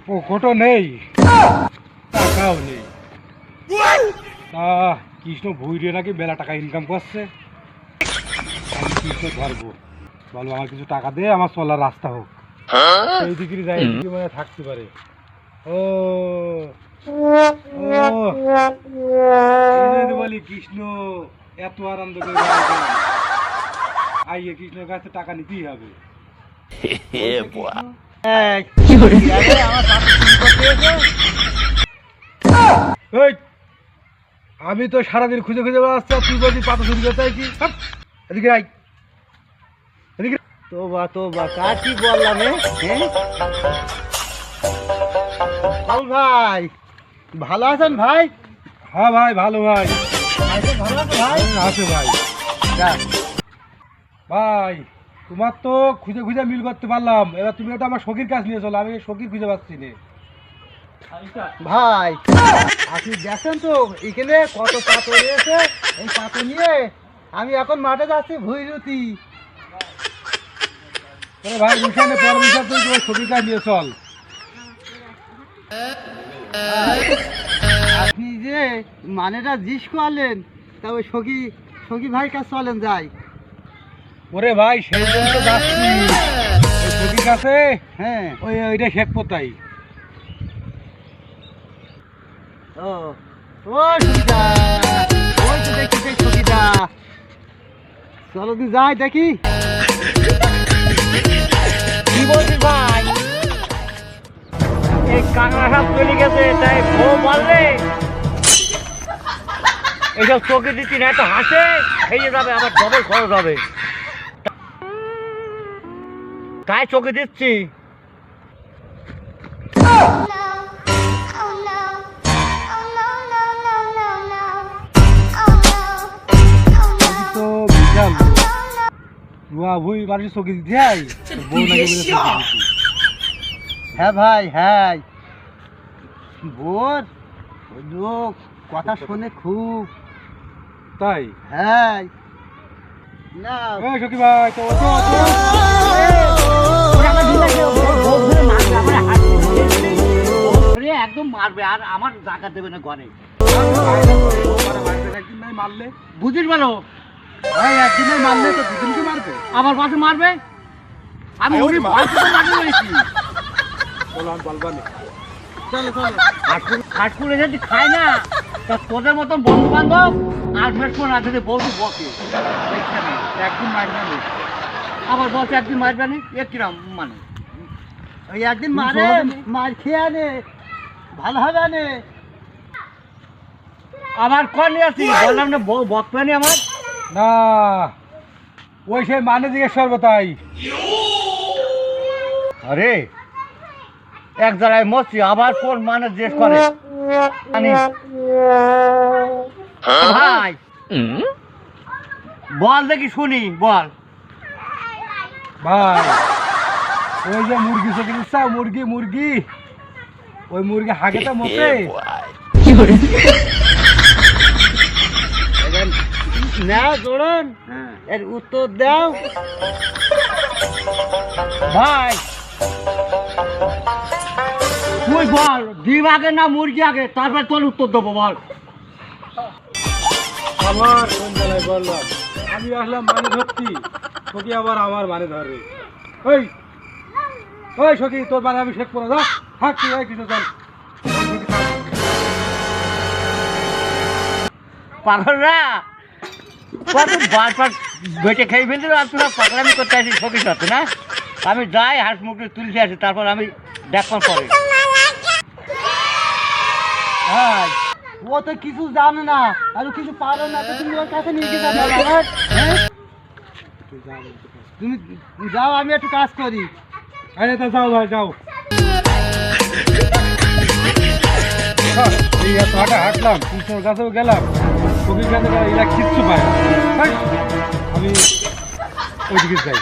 পকেটও নেই, টাকাও নেই। তা কৃষ্ণ ভুইরে নাকি বেলা টাকা ইনকাম করছে। আমি কৃষ্ণ ধরবো, বলবো আমার কিছু টাকা দে, আমার চলার রাস্তা হোক। এই দিকে যাই, দিকে মানে থাকতে পারে। ও বলি কৃষ্ণ এত আনন্দ করে আইয়ে কৃষ্ণের কাছে টাকা নিতেই হবে। আমি তো সারাদিন খুঁজে খুঁজে বেড়াচ্ছি, তুই বলছি পাতা চুরি করতে আইছি। এদিকে আই, এদিকে। তোবা তোবা, কার কি বললাম? ভাই ভালো আছেন ভাই? হ্যাঁ ভাই, ভালো ভাই। ভালো আছেন ভাই? আছে ভাই। ভাই তোমার তো খুঁজে খুঁজে মিল করতে পারলাম, এবার তুমি ওটা আমার সখীর কাজ নিয়ে চলো, আমি সখীর খুঁজে পাচ্ছি না। ভাই আপনি দেখেন তো এখানে কত পাথর রয়েছে, এই পাথর নিয়ে আমি এখন মাঠে যাচ্ছি ভুইরুতি। ভাই মিশানে পর মিশান, তুই তোমার সখীর কাজ নিয়ে চল। আপনি যে মানেটা জিজ্ঞেস করলেন, তা ওই সখী ভাই কাছে চলেন যাই। ওরে ভাই সেই জন্য তো যাচ্ছি ওই সখীর কাছে। হ্যাঁ ওইটা শেখ পোতাই। ও ও সখীদা, ওই তো দেখি সেই সখীদা, চলো তুই যাই দেখি। কি বলছিস ভাই? এই কাঁকড়া সব চলে গেছে, তাই বউ বললে এইসব চোখে দিচ্ছি না, তো হাসে খেয়ে যাবে, আবার ডবল খরচ হবে, তাই চোখে দিচ্ছি। তো বিশাল রুয়া ভুই মানুষ চোখে দিতে হয়, বউ নাকি বলে চোখে দিতে। হ্যাঁ ভাই, হ্যাঁ বোর ওই লোক কথা শোনে খুব। তাই? হ্যাঁ না এই সখী ভাই তো একদম মারবে, আর আমার জায়গা দেবে না ঘরে, একদিন নাই মারলে, বুঝিস বলো? ভাই একদিন নাই মারলে তো দুদিনকে মারবে। আমার পাশে মারবে, আমি উনি ভয় পেতে মারতে পেরেছি। চলো আমি বলবা না। চলো চলো। হাটপুরে যদি খায় না, তা তোদের মতন বন্ধু বান্ধব আর মেটফোন আছে যে বলতে বকে একদিন মারবে না। আবার বলছে একদিন মারবে না, এ কিরম মানে? ওই একদিন মারে মার খেয়ে আনে, ভালো হবে আনে। আমার কল নিয়ে আসি, বললাম না বকবে না আমার। না ওই সেই মানে জিজ্ঞেস করবো তাই। আরে এক জায়গায় মরছি, আবার কোন মানে জিজ্ঞেস করে ভাই, বল দেখি শুনি, বল ভাই ওই যে মুরগি চোখে দিচ্ছা, মুরগি মুরগি ওই মুরগি হাগেটা মতে না জোড়ন এর উত্তর দাও ভাই। তুই বল ডিম আগে না মুরগি আগে, তারপর তোর উত্তর দেবো, বল। আবার কোন জায়গায় বললাম, আমি আসলাম মানে ধরছি, সখী আবার আমার মানে ধরবে। ওই ওই সখী তোর মানে আমি শেখ পড়া, যা থাক তুই, এই কিছু চল। পাগলরা কত বারবার বেটে খেয়ে ফেলছিল, আর তোরা পাগলামি করতে আসিস সখীর সাথে না? আমি যাই হাঁস মুখে তুলতে আসি, তারপর আমি দেখবার পরে। ভাই ও তো কিছু জানে না আর ও কিছু পারো না, তো তুমি ওর কাছে নিয়ে গিয়ে যাবে আমার। হ্যাঁ? তুমি যাও, আমি একটু কাজ করি। আরে তা যাও ভাই যাও। এই এত হাঁটা হাঁটলাম, কৃষ্ণর কাছেও গেলাম, সখীর কাছে এরা কিচ্ছু পায় না। আমি ওইদিকে যাই।